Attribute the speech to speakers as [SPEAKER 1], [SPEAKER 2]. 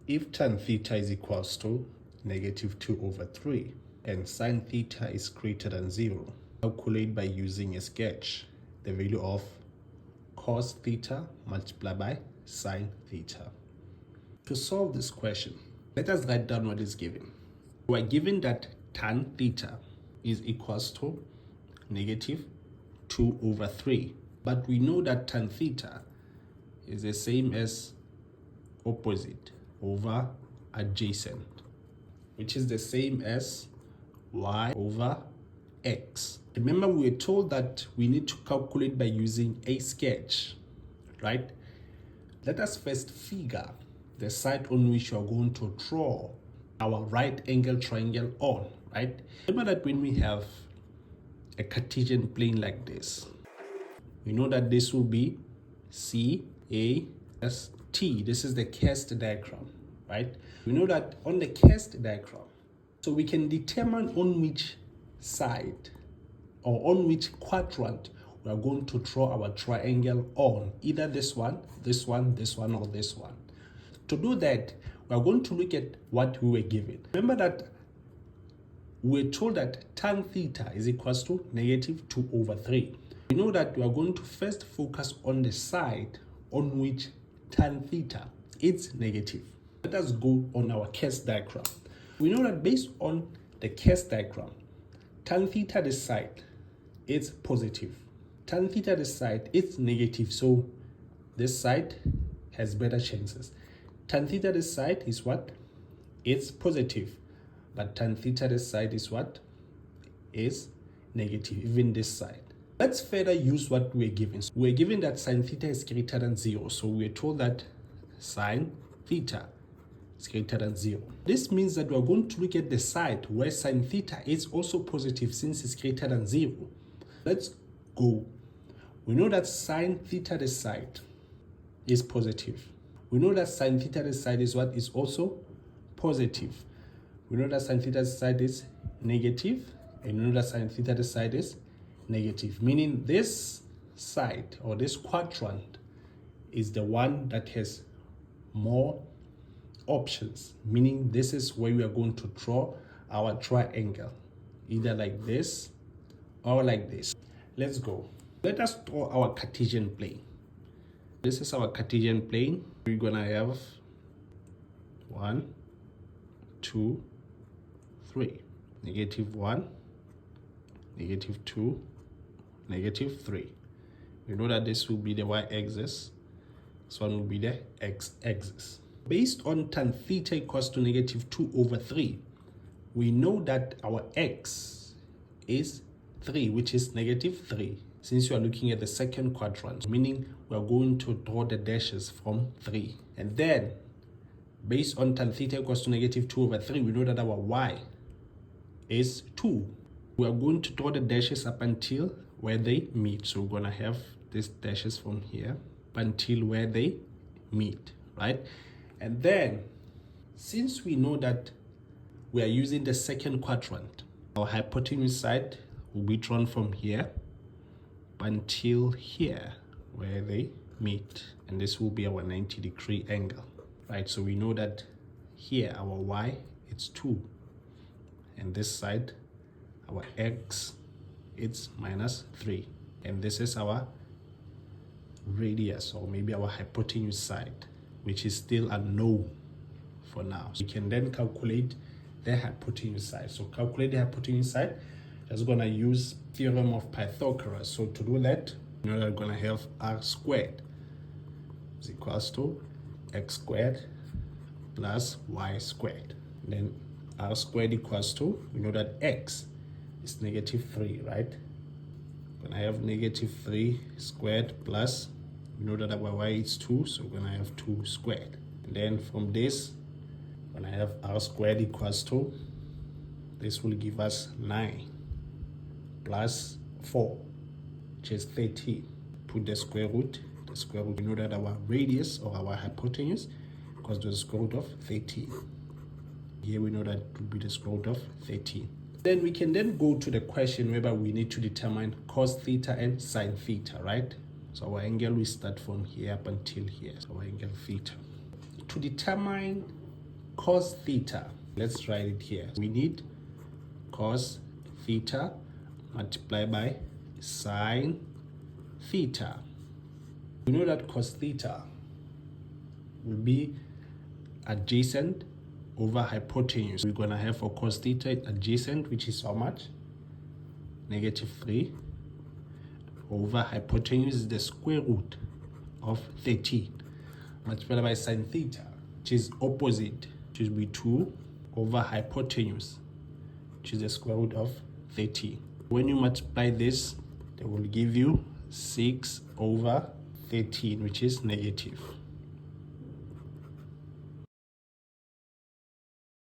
[SPEAKER 1] If tan theta is equals to -2/3 and sine theta is greater than 0, calculate by using a sketch the value of cos theta multiplied by sine theta. To solve this question, let us write down what is given. We are given that tan theta is equals to -2/3, but we know that tan theta is the same as opposite over adjacent, which is the same as y over x. Remember, we were told that we need to calculate by using a sketch, right? Let us first figure the side on which we are going to draw our right angle triangle on, right? Remember that when we have a Cartesian plane like this, we know that this will be C, A, S, T. This is the cast diagram, right? We know that on the cast diagram, so we can determine on which side or on which quadrant we are going to draw our triangle on, either this one, this one, this one, or this one. To do that, we are going to look at what we were given. Remember that we're told that tan theta is equals to -2/3. We know that we are going to first focus on the side on which tan theta is negative. Let us go on our cast diagram. We know that based on the cast diagram, tan theta this side is positive. Tan theta this side is negative, so this side has better chances. Tan theta this side is what? It's positive. But tan theta this side is what? Is negative, even this side. Let's further use what we're given. We're given that sine theta is greater than 0. So we're told that sine theta is greater than 0. This means that we're going to look at the side where sine theta is also positive since it's greater than 0. Let's go. We know that sine theta this side is positive. We know that sine theta this side is what? Is also positive. We know that sine theta this side is negative, and we know that sine theta this side is negative, meaning this side or this quadrant is the one that has more options, meaning this is where we are going to draw our triangle, either like this or like this. Let's go. Let us draw our Cartesian plane. This is our Cartesian plane. We're gonna have 1, 2, 3, -1, -2, -3. We know that this will be the y-axis. This one will be the x-axis. Based on tan theta equals to -2/3, we know that our x is 3, which is -3. Since you are looking at the second quadrant, meaning we are going to draw the dashes from 3. And then, based on tan theta equals to -2/3, we know that our y is 2. We are going to draw the dashes up until where they meet. So we're going to have these dashes from here up until where they meet, right? And then, since we know that we are using the second quadrant, our hypotenuse side will be drawn from here until here where they meet, and this will be our 90-degree angle, right? So we know that here our y it's 2, and this side our x it's -3, and this is our radius or maybe our hypotenuse side, which is still unknown for now. So we can then calculate the hypotenuse side. So calculate the hypotenuse side, just gonna use theorem of Pythagoras. So to do that, you know, we're gonna have r squared is equals to x squared plus y squared. Then r squared equals to, we know that x is -3, right? We're gonna have -3 squared plus, we know that our y is 2, so we're gonna have 2 squared. And then from this, we're gonna have r squared equals to, this will give us 9 plus 4, which is 13. Put the square root. We know that our radius or our hypotenuse equals to the square root of 13. Here we know that it will be the square root of 13. Then we can then go to the question whereby we need to determine cos theta and sine theta, right? So our angle will start from here up until here. So our angle theta. To determine cos theta. Let's write it here. We need cos theta multiplied by sine theta. We know that cos theta will be adjacent over hypotenuse. We're going to have for cos theta adjacent, which is how much? -3 over hypotenuse is the square root of 13 multiplied by sine theta, which is opposite, which will be 2 over hypotenuse, which is the square root of 13. When you multiply this, they will give you 6 over 13, which is negative.